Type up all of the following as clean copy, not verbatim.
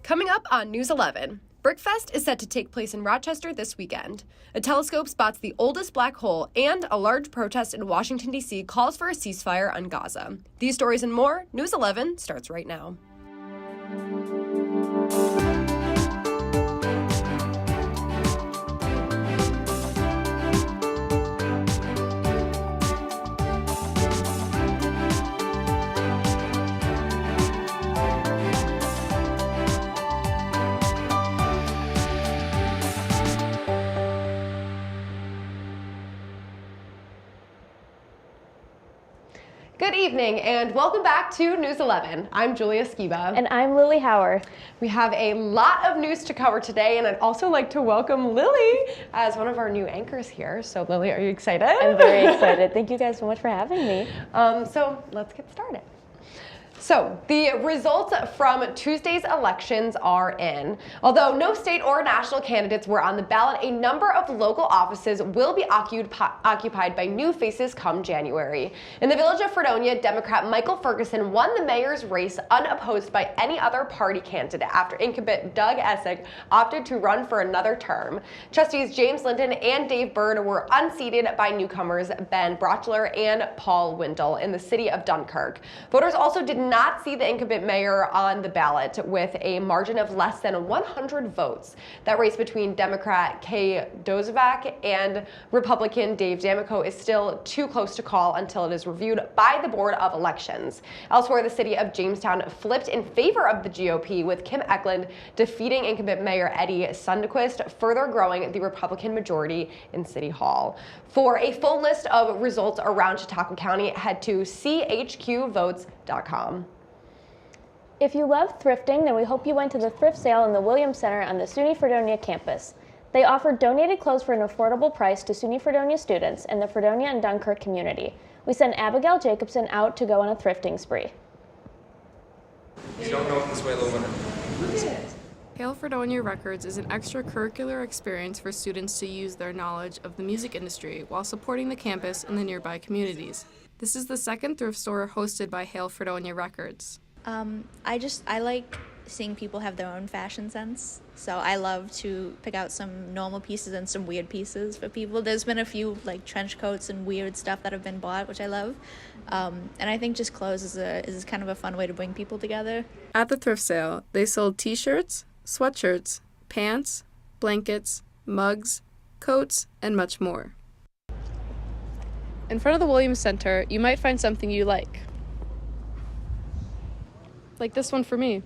Coming up on News 11, Brickfest is set to take place in Rochester this weekend. A telescope spots the oldest black hole, and a large protest in Washington, D.C. calls for a ceasefire on Gaza. These stories and more, News 11 starts right now. Good evening and welcome back to News 11. I'm Julia Skiba. And I'm Lily Hauer. We have a lot of news to cover today, and I'd also like to welcome Lily as one of our new anchors here. So Lily, are you excited? I'm very excited. Thank you guys so much for having me. So let's get started. So the results from Tuesday's elections are in. Although no state or national candidates were on the ballot, a number of local offices will be occupied by new faces come January. In the village of Fredonia, Democrat Michael Ferguson won the mayor's race unopposed by any other party candidate after incumbent Doug Essig opted to run for another term. Trustees James Linden and Dave Byrd were unseated by newcomers Ben Brochler and Paul Windle in the city of Dunkirk. Voters also did not see the incumbent mayor on the ballot with a margin of less than 100 votes. That race between Democrat Kay Dozovac and Republican Dave D'Amico is still too close to call until it is reviewed by the Board of Elections. Elsewhere, the city of Jamestown flipped in favor of the GOP, with Kim Eklund defeating incumbent Mayor Eddie Sundquist, further growing the Republican majority in City Hall. For a full list of results around Chautauqua County, head to chqvotes.com. If you love thrifting, then we hope you went to the thrift sale in the Williams Center on the SUNY Fredonia campus. They offered donated clothes for an affordable price to SUNY Fredonia students and the Fredonia and Dunkirk community. We sent Abigail Jacobson out to go on a thrifting spree. You don't know this way, little winner. Hail Fredonia Records is an extracurricular experience for students to use their knowledge of the music industry while supporting the campus and the nearby communities. This is the second thrift store hosted by Hail Fredonia Records. I like seeing people have their own fashion sense. So I love to pick out some normal pieces and some weird pieces for people. There's been a few like trench coats and weird stuff that have been bought, which I love. And I think just clothes is kind of a fun way to bring people together. At the thrift sale, they sold t-shirts, sweatshirts, pants, blankets, mugs, coats, and much more. In front of the Williams Center, you might find something you like this one for me.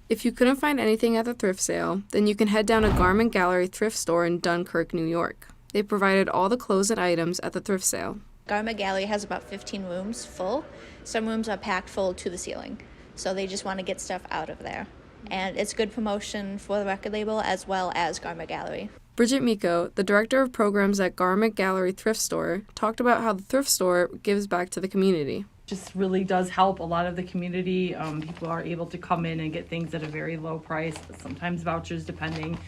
If you couldn't find anything at the thrift sale, then you can head down to Garment Gallery thrift store in Dunkirk, New York. They provided all the clothes and items at the thrift sale. Garment Gallery has about 15 rooms full. Some rooms are packed full to the ceiling, so they just want to get stuff out of there. And it's good promotion for the record label as well as Garment Gallery. Bridget Miko, the director of programs at Garment Gallery Thrift Store, talked about how the thrift store gives back to the community. Just really does help a lot of the community. People are able to come in and get things at a very low price, sometimes vouchers depending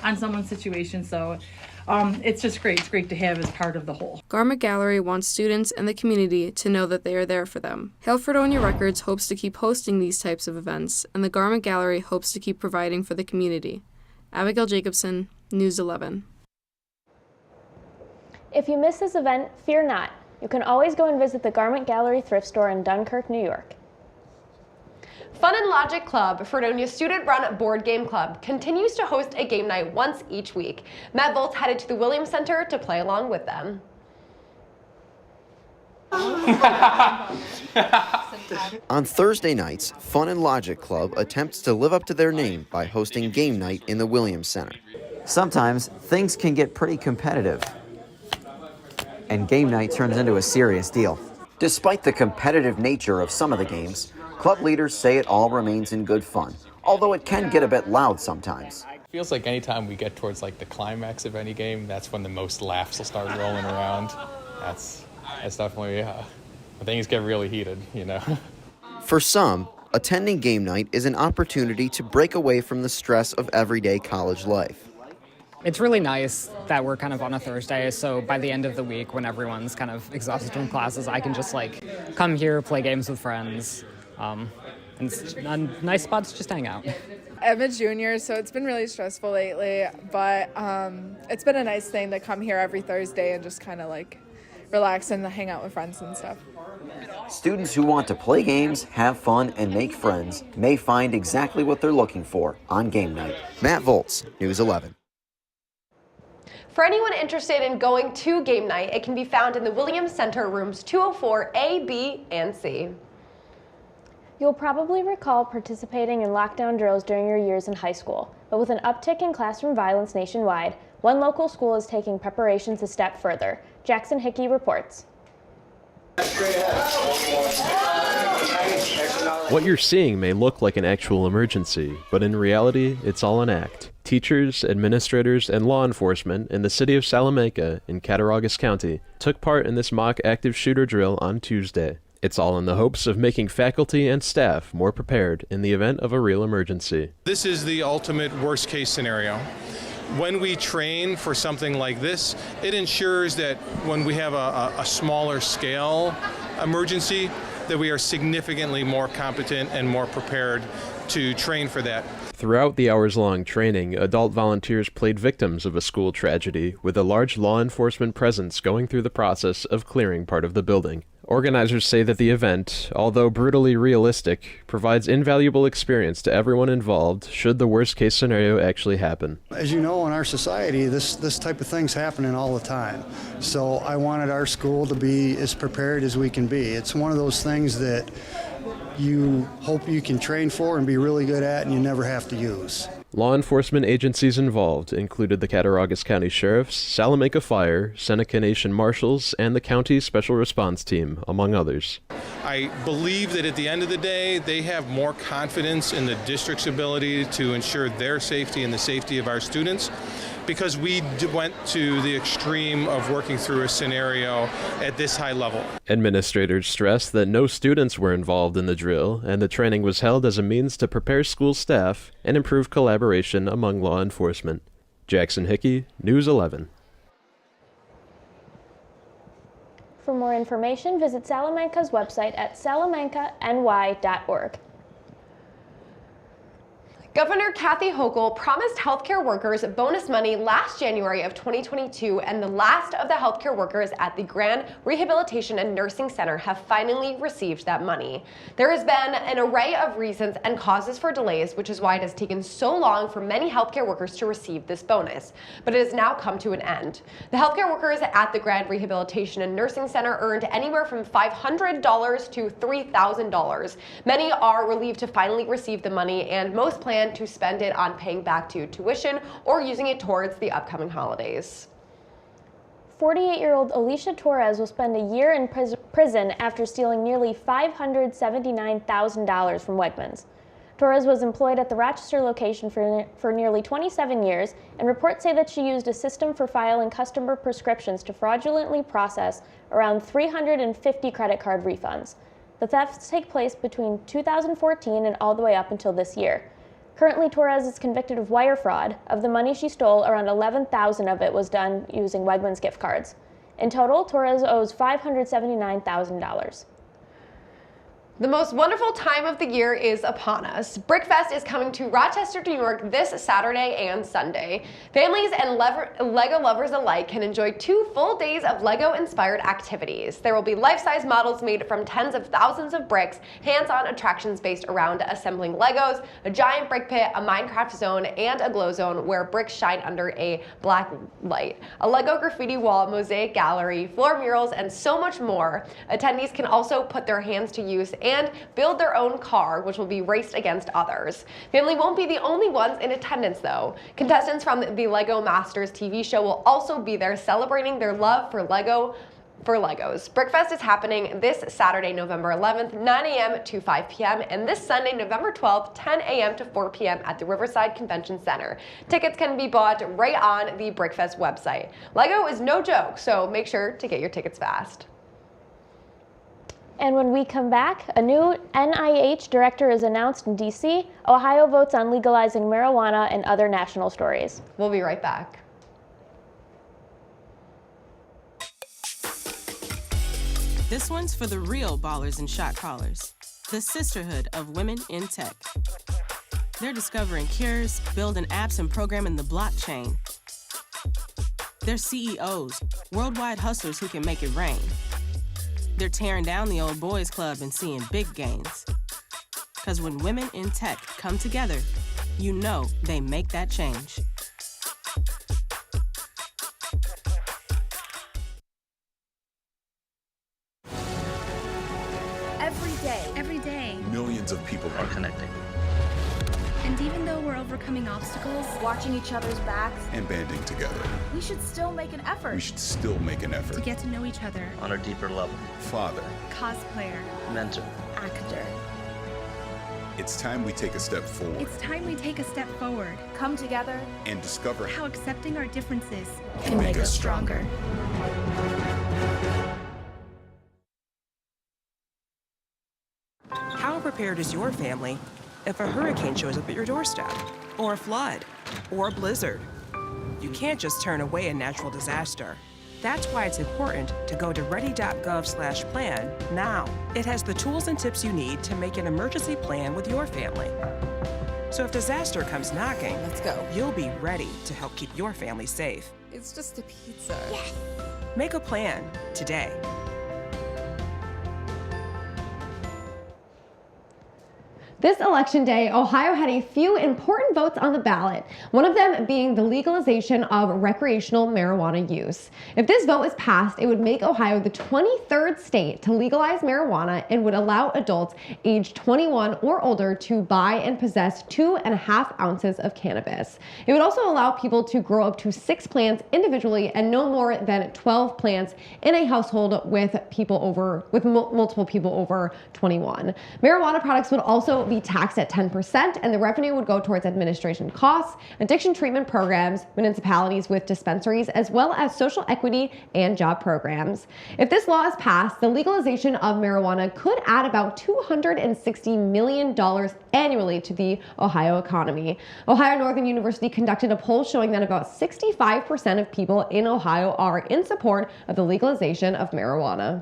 on someone's situation. So it's just great. It's great to have as part of the whole. Garment Gallery wants students and the community to know that they are there for them. Hail Fredonia Records hopes to keep hosting these types of events, and the Garment Gallery hopes to keep providing for the community. Abigail Jacobson, News 11. If you miss this event, fear not. You can always go and visit the Garment Gallery thrift store in Dunkirk, New York. Fun and Logic Club, Fredonia's student-run board game club, continues to host a game night once each week. Matt Volz headed to the Williams Center to play along with them. On Thursday nights, Fun and Logic Club attempts to live up to their name by hosting game night in the Williams Center. Sometimes things can get pretty competitive, and game night turns into a serious deal. Despite the competitive nature of some of the games, club leaders say it all remains in good fun, although it can get a bit loud sometimes. Feels like anytime we get towards like the climax of any game, that's when the most laughs will start rolling around. That's definitely when things get really heated, you know. For some, attending game night is an opportunity to break away from the stress of everyday college life. It's really nice that we're kind of on a Thursday, so by the end of the week, when everyone's kind of exhausted from classes, I can just come here, play games with friends, and and it's a nice spot to just hang out. I'm a junior, so it's been really stressful lately, but it's been a nice thing to come here every Thursday and just kind of like relax and hang out with friends and stuff. Students who want to play games, have fun, and make friends may find exactly what they're looking for on game night. Matt Volz, News 11. For anyone interested in going to game night, it can be found in the Williams Center rooms 204 A, B, and C. You'll probably recall participating in lockdown drills during your years in high school, but with an uptick in classroom violence nationwide, one local school is taking preparations a step further. Jackson Hickey reports. What you're seeing may look like an actual emergency, but in reality, it's all an act. Teachers, administrators, and law enforcement in the city of Salamanca in Cattaraugus County took part in this mock active shooter drill on Tuesday. It's all in the hopes of making faculty and staff more prepared in the event of a real emergency. This is the ultimate worst case scenario. When we train for something like this, it ensures that when we have a smaller scale emergency, that we are significantly more competent and more prepared to train for that. Throughout the hours-long training, adult volunteers played victims of a school tragedy, with a large law enforcement presence going through the process of clearing part of the building. Organizers say that the event, although brutally realistic, provides invaluable experience to everyone involved should the worst-case scenario actually happen. As you know, in our society, this type of thing's happening all the time. So I wanted our school to be as prepared as we can be. It's one of those things that you hope you can train for and be really good at and you never have to use. Law enforcement agencies involved included the Cattaraugus County Sheriffs, Salamanca Fire, Seneca Nation Marshals, and the county's Special Response Team, among others. I believe that at the end of the day, they have more confidence in the district's ability to ensure their safety and the safety of our students, because we went to the extreme of working through a scenario at this high level. Administrators stressed that no students were involved in the drill, and the training was held as a means to prepare school staff and improve collaboration among law enforcement. Jackson Hickey, News 11. For more information, visit Salamanca's website at salamanca.ny.org. Governor Kathy Hochul promised healthcare workers bonus money last January of 2022, and the last of the healthcare workers at the Grand Rehabilitation and Nursing Center have finally received that money. There has been an array of reasons and causes for delays, which is why it has taken so long for many healthcare workers to receive this bonus, but it has now come to an end. The healthcare workers at the Grand Rehabilitation and Nursing Center earned anywhere from $500 to $3,000. Many are relieved to finally receive the money, and most plan to spend it on paying back to tuition or using it towards the upcoming holidays. 48-year-old Alicia Torres will spend a year in prison after stealing nearly $579,000 from Wegmans. Torres was employed at the Rochester location for nearly 27 years, and reports say that she used a system for filing customer prescriptions to fraudulently process around 350 credit card refunds. The thefts take place between 2014 and all the way up until this year. Currently, Torres is convicted of wire fraud. Of the money she stole, around $11,000 of it was done using Wegmans gift cards. In total, Torres owes $579,000. The most wonderful time of the year is upon us. Brickfest is coming to Rochester, New York this Saturday and Sunday. Families and Lego lovers alike can enjoy 2 full days of Lego-inspired activities. There will be life-size models made from tens of thousands of bricks, hands-on attractions based around assembling Legos, a giant brick pit, a Minecraft zone, and a glow zone where bricks shine under a black light, a Lego graffiti wall, mosaic gallery, floor murals, and so much more. Attendees can also put their hands to use and build their own car, which will be raced against others. Family won't be the only ones in attendance, though. Contestants from the Lego Masters TV show will also be there celebrating their love for Legos. Brickfest is happening this Saturday, November 11th, 9 a.m. to 5 p.m., and this Sunday, November 12th, 10 a.m. to 4 p.m. at the Riverside Convention Center. Tickets can be bought right on the Brickfest website. Lego is no joke, so make sure to get your tickets fast. And when we come back, a new NIH director is announced in D.C. Ohio votes on legalizing marijuana, and other national stories. We'll be right back. This one's for the real ballers and shot callers. the sisterhood of women in tech. They're discovering cures, building apps, and programming the blockchain. They're CEOs, worldwide hustlers who can make it rain. They're tearing down the old boys club and seeing big gains. Because when women in tech come together, you know they make that change. Every day, millions of people are connecting. And even though we're overcoming obstacles, watching each other's backs, And banding together. we should still make an effort. We should still make an effort. To get to know each other. On a deeper level. Father. Cosplayer. Mentor. Actor. It's time we take a step forward. It's time we take a step forward. Come together. And discover How accepting our differences can make us stronger. How prepared is your family if a hurricane shows up at your doorstep, or a flood, or a blizzard? You can't just turn away a natural disaster. That's why it's important to go to ready.gov/plan now. It has the tools and tips you need to make an emergency plan with your family. So if disaster comes knocking, let's go. You'll be ready to help keep your family safe. It's just a pizza. Yes. Make a plan today. This election day, Ohio had a few important votes on the ballot, one of them being the legalization of recreational marijuana use. If this vote was passed, it would make Ohio the 23rd state to legalize marijuana and would allow adults aged 21 or older to buy and possess 2.5 ounces of cannabis. It would also allow people to grow up to 6 plants individually and no more than 12 plants in a household with multiple people over 21. Marijuana products would also be taxed at 10%, and the revenue would go towards administration costs, addiction treatment programs, municipalities with dispensaries, as well as social equity and job programs. If this law is passed, the legalization of marijuana could add about $260 million annually to the Ohio economy. Ohio Northern University conducted a poll showing that about 65% of people in Ohio are in support of the legalization of marijuana.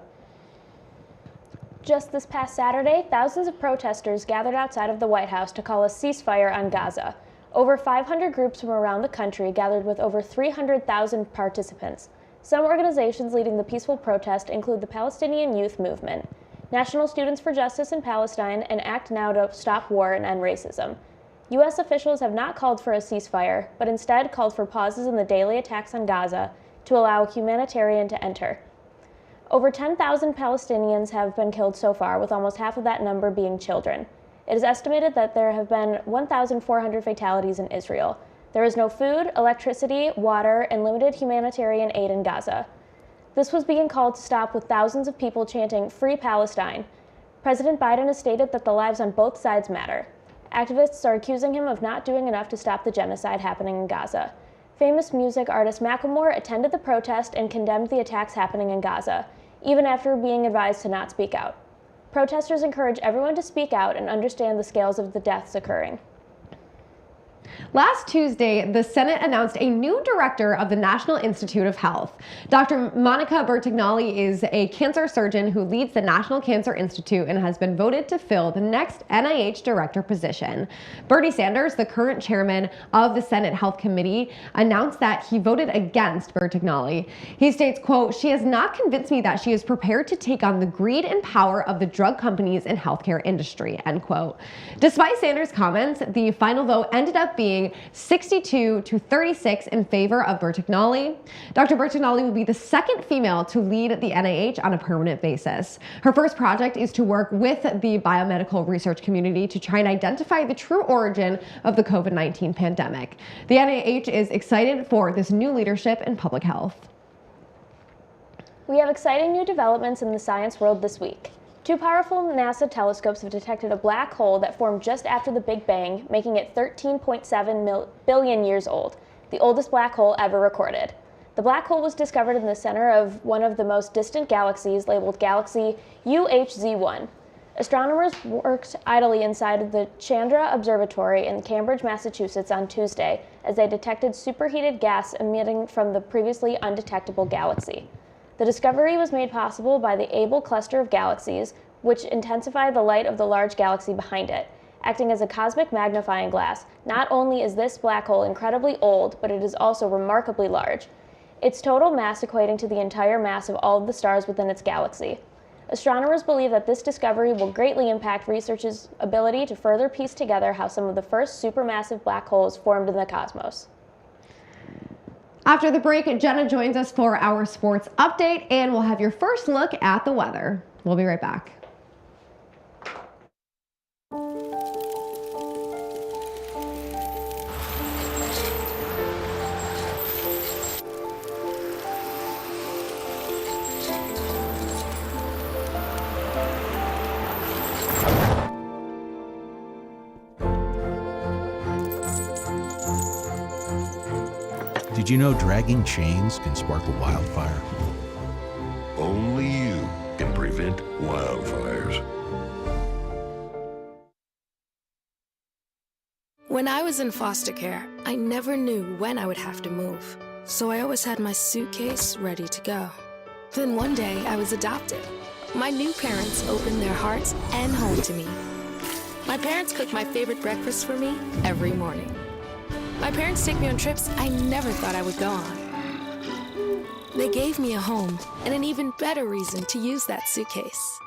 Just this past Saturday, thousands of protesters gathered outside of the White House to call a ceasefire on Gaza. Over 500 groups from around the country gathered with over 300,000 participants. Some organizations leading the peaceful protest include the Palestinian Youth Movement, National Students for Justice in Palestine, and Act Now to Stop War and End Racism. U.S. officials have not called for a ceasefire, but instead called for pauses in the daily attacks on Gaza to allow humanitarian to enter. Over 10,000 Palestinians have been killed so far, with almost half of that number being children. It is estimated that there have been 1,400 fatalities in Israel. There is no food, electricity, water, and limited humanitarian aid in Gaza. This was being called to stop with thousands of people chanting, "Free Palestine." President Biden has stated that the lives on both sides matter. Activists are accusing him of not doing enough to stop the genocide happening in Gaza. Famous music artist Macklemore attended the protest and condemned the attacks happening in Gaza, even after being advised to not speak out. Protesters encourage everyone to speak out and understand the scales of the deaths occurring. Last Tuesday, the Senate announced a new director of the National Institute of Health. Dr. Monica Bertagnolli is a cancer surgeon who leads the National Cancer Institute and has been voted to fill the next NIH director position. Bernie Sanders, the current chairman of the Senate Health Committee, announced that he voted against Bertagnolli. He states, quote, "She has not convinced me that she is prepared to take on the greed and power of the drug companies and healthcare industry," end quote. Despite Sanders' comments, the final vote ended up being 62 to 36 in favor of Bertagnolli. Dr. Bertagnolli will be the second female to lead the NIH on a permanent basis. Her first project is to work with the biomedical research community to try and identify the true origin of the COVID-19 pandemic. The NIH is excited for this new leadership in public health. We have exciting new developments in the science world this week. 2 powerful NASA telescopes have detected a black hole that formed just after the Big Bang, making it 13.7 billion years old, the oldest black hole ever recorded. The black hole was discovered in the center of one of the most distant galaxies, labeled Galaxy UHZ1. Astronomers worked idly inside the Chandra Observatory in Cambridge, Massachusetts on Tuesday as they detected superheated gas emitting from the previously undetectable galaxy. The discovery was made possible by the Able cluster of galaxies, which intensify the light of the large galaxy behind it, acting as a cosmic magnifying glass. Not only is this black hole incredibly old, but it is also remarkably large, its total mass equating to the entire mass of all of the stars within its galaxy. Astronomers believe that this discovery will greatly impact researchers' ability to further piece together how some of the first supermassive black holes formed in the cosmos. After the break, Jenna joins us for our sports update, and we'll have your first look at the weather. We'll be right back. Did you know dragging chains can spark a wildfire? Only you can prevent wildfires. When I was in foster care, I never knew when I would have to move, so I always had my suitcase ready to go. Then one day, I was adopted. My new parents opened their hearts and home to me. My parents cook my favorite breakfast for me every morning. My parents take me on trips I never thought I would go on. They gave me a home and an even better reason to use that suitcase.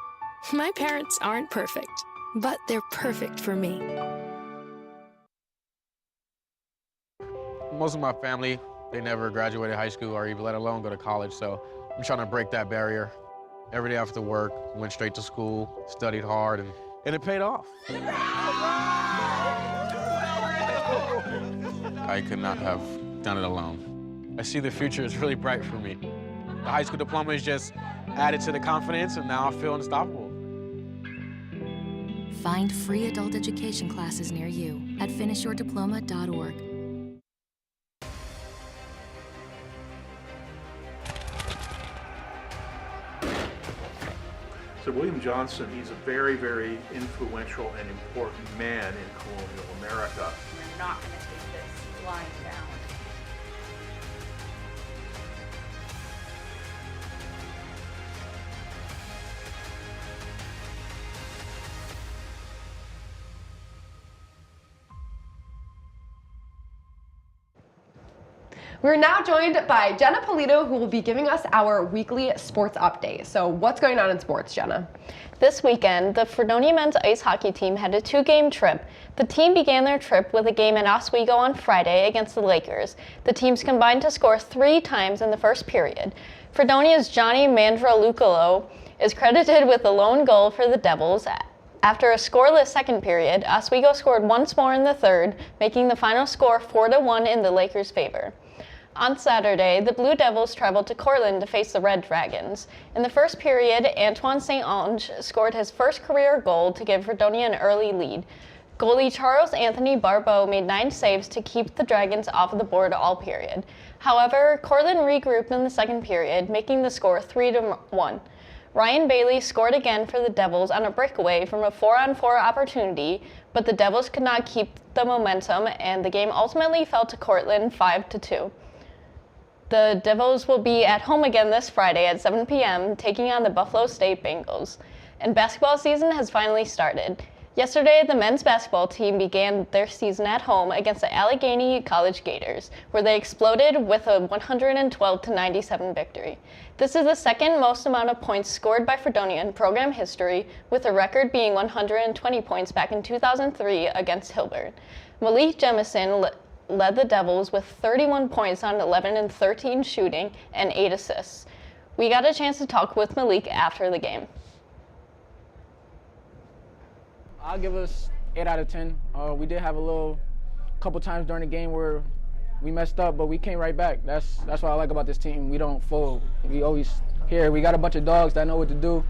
My parents aren't perfect, but they're perfect for me. Most of my family, they never graduated high school or even let alone go to college, so I'm trying to break that barrier. Every day after work, went straight to school, studied hard, and it paid off. I could not have done it alone. I see the future is really bright for me. The high school diploma is just added to the confidence, and now I feel unstoppable. Find free adult education classes near you at finishyourdiploma.org. So William Johnson, he's a very, very influential and important man in colonial America. We're not going to take this lying down. We're now joined by Jenna Polito, who will be giving us our weekly sports update. So what's going on in sports, Jenna? This weekend, the Fredonia men's ice hockey team had a 2-game trip. The team began their trip with a game in Oswego on Friday against the Lakers. The teams combined to score 3 times in the first period. Fredonia's Johnny Mandralucolo is credited with the lone goal for the Devils. After a scoreless second period, Oswego scored once more in the third, making the final score 4-1 in the Lakers' favor. On Saturday, the Blue Devils traveled to Cortland to face the Red Dragons. In the first period, Antoine St. Ange scored his first career goal to give Fredonia an early lead. Goalie Charles Anthony Barbeau made 9 saves to keep the Dragons off of the board all period. However, Cortland regrouped in the second period, making the score 3-1. Ryan Bailey scored again for the Devils on a breakaway from a 4-on-4 opportunity, but the Devils could not keep the momentum, and the game ultimately fell to Cortland 5-2. The Devils will be at home again this Friday at 7 p.m., taking on the Buffalo State Bengals. And basketball season has finally started. Yesterday, the men's basketball team began their season at home against the Allegheny College Gators, where they exploded with a 112-97 victory. This is the second most amount of points scored by Fredonia in program history, with the record being 120 points back in 2003 against Hilbert. Malik Jemison led the Devils with 31 points on 11 and 13 shooting and 8 assists. We got a chance to talk with Malik after the game. I'll give us 8 out of 10. We did have a couple times during the game where we messed up, but we came right back. That's what I like about this team. We don't fold. We always here. We got a bunch of dogs that know what to do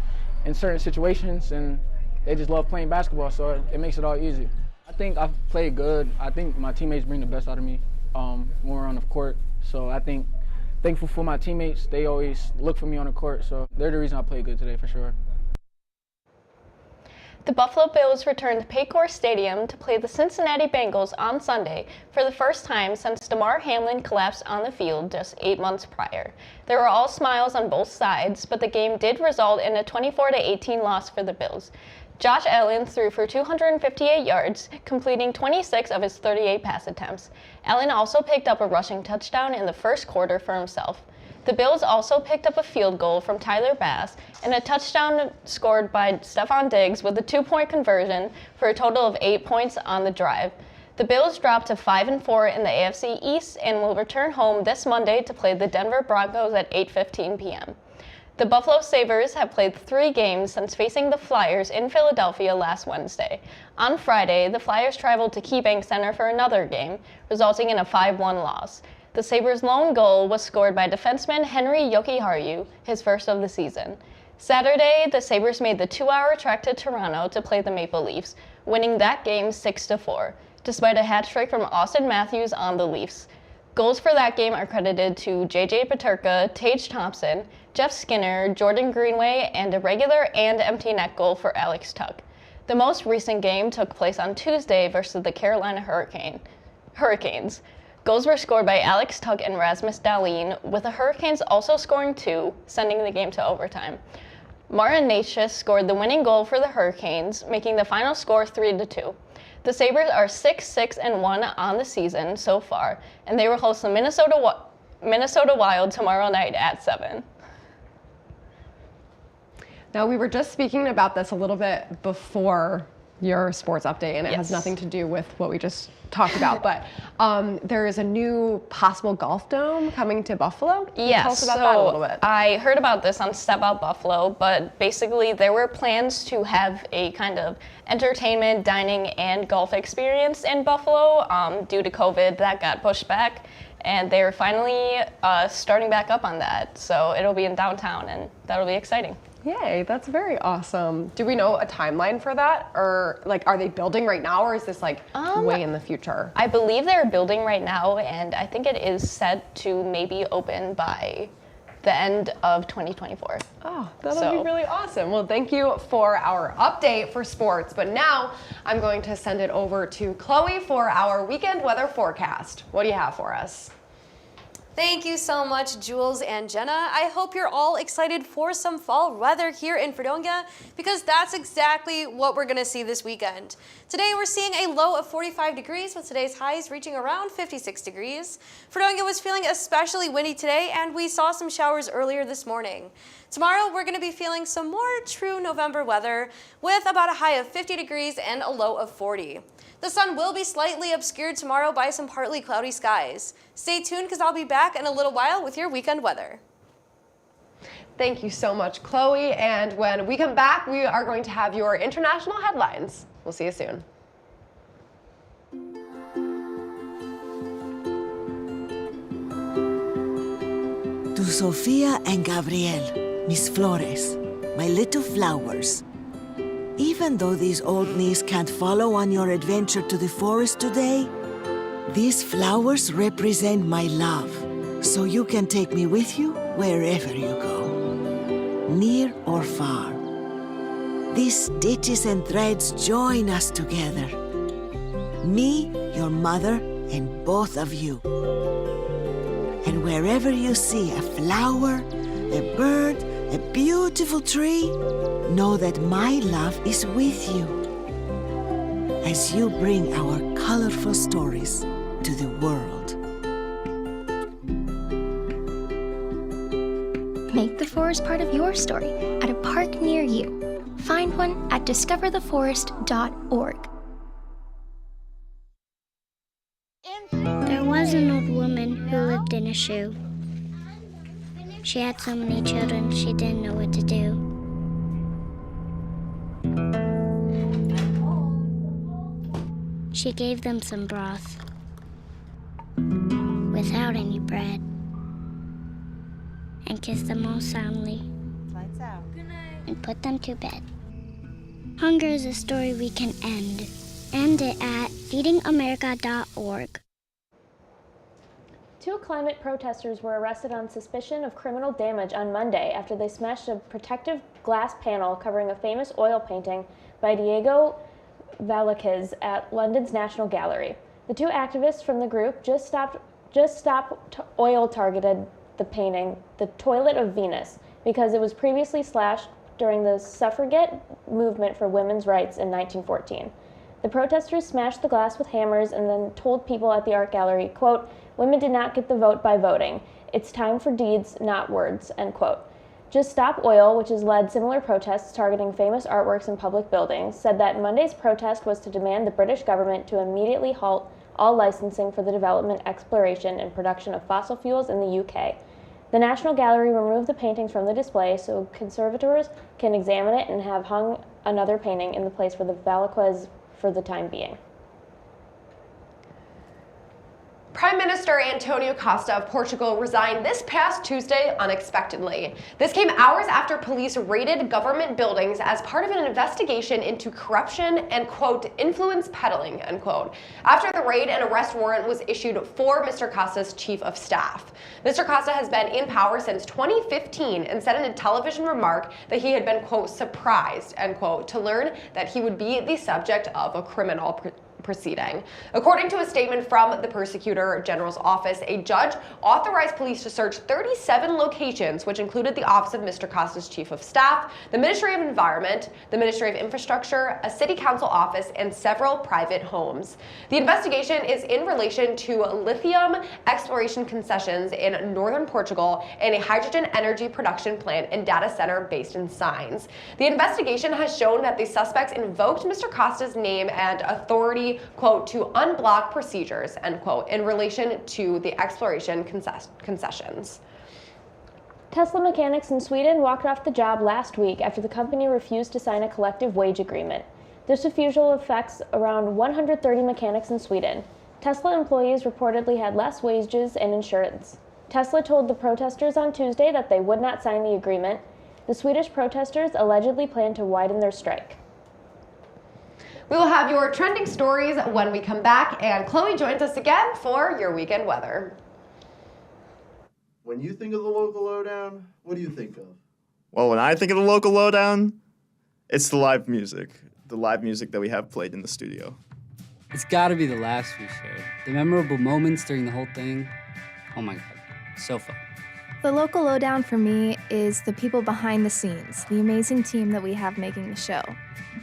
in certain situations, and they just love playing basketball, so it makes it all easy. I think I've played good. I think my teammates bring the best out of me when we're on the court. So I think thankful for my teammates. They always look for me on the court, so they're the reason I played good today for sure. The Buffalo Bills returned to Paycor Stadium to play the Cincinnati Bengals on Sunday for the first time since Damar Hamlin collapsed on the field just 8 months prior. There were all smiles on both sides, but the game did result in a 24-18 loss for the Bills. Josh Allen threw for 258 yards, completing 26 of his 38 pass attempts. Allen also picked up a rushing touchdown in the first quarter for himself. The Bills also picked up a field goal from Tyler Bass and a touchdown scored by Stephon Diggs with a 2-point conversion for a total of 8 points on the drive. The Bills dropped to 5-4 in the AFC East and will return home this Monday to play the Denver Broncos at 8:15 p.m. The Buffalo Sabres have played 3 games since facing the Flyers in Philadelphia last Wednesday. On Friday, the Flyers traveled to KeyBank Center for another game, resulting in a 5-1 loss. The Sabres' lone goal was scored by defenseman Henry Jokiharju, his first of the season. Saturday, the Sabres made the 2-hour trek to Toronto to play the Maple Leafs, winning that game 6-4, despite a hat trick from Austin Matthews on the Leafs. Goals for that game are credited to J.J. Peterka, Tage Thompson, Jeff Skinner, Jordan Greenway, and a regular and empty net goal for Alex Tuck. The most recent game took place on Tuesday versus the Carolina Hurricanes. Goals were scored by Alex Tuck and Rasmus Dahlin, with the Hurricanes also scoring 2, sending the game to overtime. Martin Necas scored the winning goal for the Hurricanes, making the final score 3-2. The Sabres are 6-1 on the season so far, and they will host the Minnesota Wild tomorrow night at 7. Now, we were just speaking about this a little bit before your sports update, and it has nothing to do with what we just talked about, but there is a new possible golf dome coming to Buffalo. Yes, Tell us about that a little bit. I heard about this on Step Out Buffalo, but basically there were plans to have a kind of entertainment, dining, and golf experience in Buffalo. Due to COVID, that got pushed back, and they're finally starting back up on that. So it'll be in downtown, and that'll be exciting. Yay, that's very awesome. Do we know a timeline for that? Or like, are they building right now, or is this like way in the future? I believe they're building right now, and I think it is set to maybe open by the end of 2024. Oh, that'll be really awesome. Well, thank you for our update for sports, but now I'm going to send it over to Chloe for our weekend weather forecast. What do you have for us? Thank you so much, Jules and Jenna. I hope you're all excited for some fall weather here in Fredonia, because that's exactly what we're gonna see this weekend. Today we're seeing a low of 45 degrees with today's highs reaching around 56 degrees. Fredonia was feeling especially windy today, and we saw some showers earlier this morning. Tomorrow we're gonna be feeling some more true November weather with about a high of 50 degrees and a low of 40. The sun will be slightly obscured tomorrow by some partly cloudy skies. Stay tuned, because I'll be back in a little while with your weekend weather. Thank you so much, Chloe. And when we come back, we are going to have your international headlines. We'll see you soon. To Sofia and Gabriel, mis flores, my little flowers. Even though these old knees can't follow on your adventure to the forest today, these flowers represent my love, so you can take me with you wherever you go, near or far. These stitches and threads join us together. Me, your mother, and both of you. And wherever you see a flower, a bird, a beautiful tree, know that my love is with you as you bring our colorful stories to the world. Make the forest part of your story at a park near you. Find one at discovertheforest.org. There was an old woman who lived in a shoe. She had so many children, she didn't know what to do. She gave them some broth without any bread and kissed them all soundly and put them to bed. Hunger is a story we can end. End it at feedingamerica.org. 2 climate protesters were arrested on suspicion of criminal damage on Monday after they smashed a protective glass panel covering a famous oil painting by Diego Velázquez at London's National Gallery. The two activists from the group Just Stop Oil targeted the painting, The Toilet of Venus, because it was previously slashed during the suffragette movement for women's rights in 1914. The protesters smashed the glass with hammers and then told people at the art gallery, quote, "Women did not get the vote by voting. It's time for deeds, not words," end quote. Just Stop Oil, which has led similar protests targeting famous artworks in public buildings, said that Monday's protest was to demand the British government to immediately halt all licensing for the development, exploration, and production of fossil fuels in the UK. The National Gallery removed the paintings from the display so conservators can examine it and have hung another painting in the place for the Velázquez for the time being. Prime Minister Antonio Costa of Portugal resigned this past Tuesday unexpectedly. This came hours after police raided government buildings as part of an investigation into corruption and, quote, influence peddling, unquote. After the raid, an arrest warrant was issued for Mr. Costa's chief of staff. Mr. Costa has been in power since 2015 and said in a television remark that he had been, quote, surprised, end quote, to learn that he would be the subject of a criminal proceeding. According to a statement from the Prosecutor General's office, a judge authorized police to search 37 locations, which included the office of Mr. Costa's chief of staff, the Ministry of Environment, the Ministry of Infrastructure, a city council office, and several private homes. The investigation is in relation to lithium exploration concessions in northern Portugal and a hydrogen energy production plant and data center based in Sines. The investigation has shown that the suspects invoked Mr. Costa's name and authority, quote, to unblock procedures, end quote, in relation to the exploration concessions. Tesla mechanics in Sweden walked off the job last week after the company refused to sign a collective wage agreement. This refusal affects around 130 mechanics in Sweden. Tesla employees reportedly had less wages and insurance. Tesla told the protesters on Tuesday that they would not sign the agreement. The Swedish protesters allegedly plan to widen their strike. We will have your trending stories when we come back, and Chloe joins us again for your weekend weather. When you think of the local lowdown, what do you think of? Well, when I think of the local lowdown, it's the live music that we have played in the studio. It's gotta be the laughs we shared. The memorable moments during the whole thing. Oh my God, so fun. The local lowdown for me is the people behind the scenes, the amazing team that we have making the show.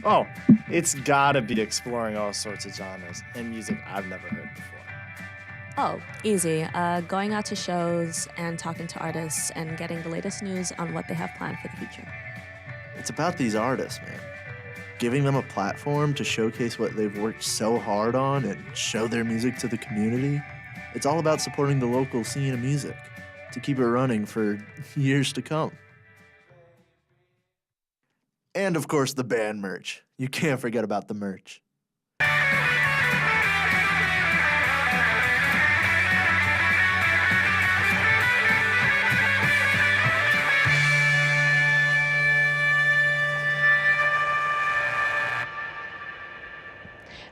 Oh, it's gotta be exploring all sorts of genres and music I've never heard before. Oh, easy. Going out to shows and talking to artists and getting the latest news on what they have planned for the future. It's about these artists, man. Giving them a platform to showcase what they've worked so hard on and show their music to the community. It's all about supporting the local scene of music to keep it running for years to come. And of course, the band merch. You can't forget about the merch.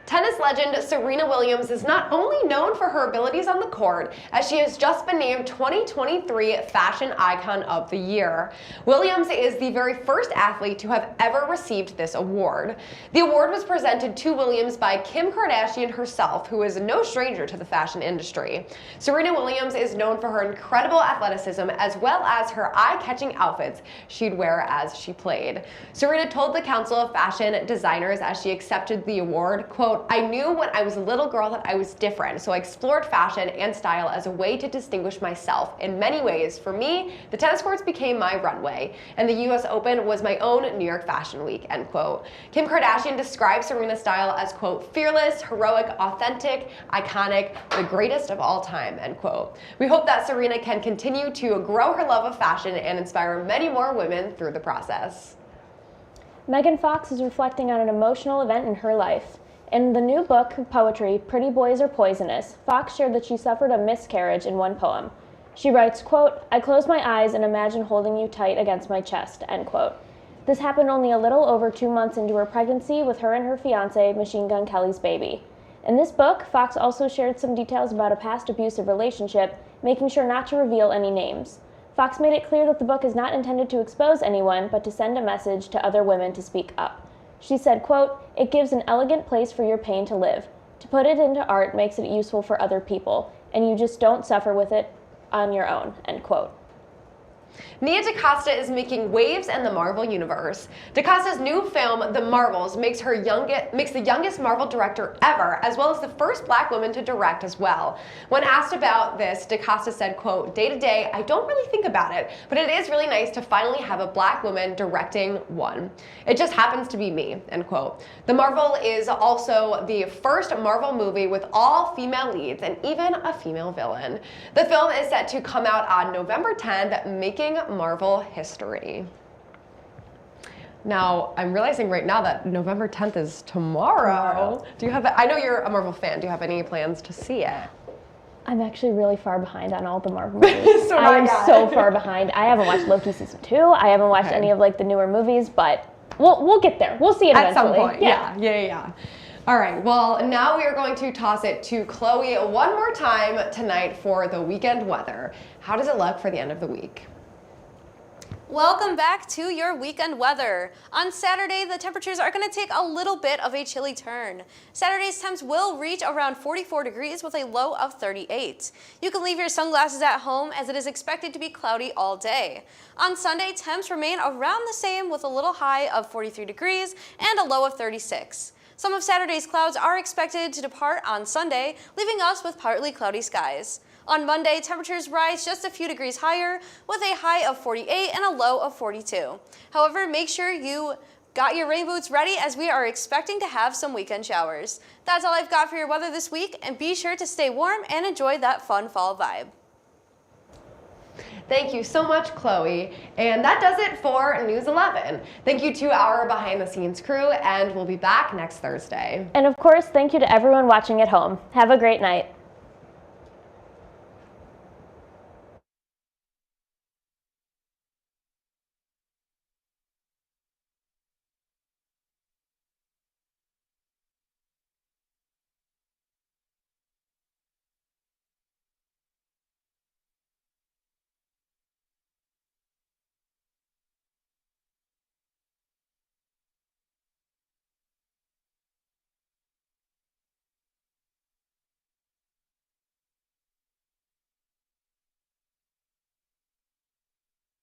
Tennis legend Serena Williams is not only known for her abilities on the court, as she has just been named 2023 Fashion Icon of the Year. Williams is the very first athlete to have ever received this award. The award was presented to Williams by Kim Kardashian herself, who is no stranger to the fashion industry. Serena Williams is known for her incredible athleticism as well as her eye-catching outfits she'd wear as she played. Serena told the Council of Fashion Designers as she accepted the award, quote, "I knew when I was a little girl that I was different, so I explored fashion and style as a way to distinguish myself. In many ways, for me, the tennis courts became my runway, and the US Open was my own New York Fashion Week," end quote. Kim Kardashian describes Serena's style as, quote, "fearless, heroic, authentic, iconic, the greatest of all time," end quote. We hope that Serena can continue to grow her love of fashion and inspire many more women through the process. Megan Fox is reflecting on an emotional event in her life. In the new book, Poetry, Pretty Boys Are Poisonous, Fox shared that she suffered a miscarriage in one poem. She writes, quote, "I close my eyes and imagine holding you tight against my chest," end quote. This happened only a little over 2 months into her pregnancy with her and her fiancé, Machine Gun Kelly's baby. In this book, Fox also shared some details about a past abusive relationship, making sure not to reveal any names. Fox made it clear that the book is not intended to expose anyone, but to send a message to other women to speak up. She said, quote, "It gives an elegant place for your pain to live. To put it into art makes it useful for other people, and you just don't suffer with it on your own," end quote. Nia DaCosta is making waves in the Marvel Universe. DaCosta's new film, The Marvels, makes the youngest Marvel director ever, as well as the first Black woman to direct as well. When asked about this, DaCosta said, quote, "Day to day, I don't really think about it, but it is really nice to finally have a Black woman directing one. It just happens to be me," end quote. The Marvel is also the first Marvel movie with all female leads and even a female villain. The film is set to come out on November 10th, making Marvel history. Now, I'm realizing right now that November 10th is tomorrow. Do you have, I know you're a Marvel fan, do you have any plans to see it? I'm actually really far behind on all the Marvel movies. So I am so far behind. I haven't watched Loki season 2. I haven't watched any of like the newer movies, but we'll get there. We'll see it at eventually. some point. Yeah. All right, well, now we are going to toss it to Chloe one more time tonight for the weekend weather. How does it look for the end of the week? Welcome back to your weekend weather. On Saturday, the temperatures are going to take a little bit of a chilly turn. Saturday's temps will reach around 44 degrees with a low of 38. You can leave your sunglasses at home as it is expected to be cloudy all day. On Sunday, temps remain around the same with a little high of 43 degrees and a low of 36. Some of Saturday's clouds are expected to depart on Sunday, leaving us with partly cloudy skies. On Monday, temperatures rise just a few degrees higher with a high of 48 and a low of 42. However, make sure you got your rain boots ready as we are expecting to have some weekend showers. That's all I've got for your weather this week, and be sure to stay warm and enjoy that fun fall vibe. Thank you so much, Chloe. And that does it for News 11. Thank you to our behind the scenes crew, and we'll be back next Thursday. And of course, thank you to everyone watching at home. Have a great night.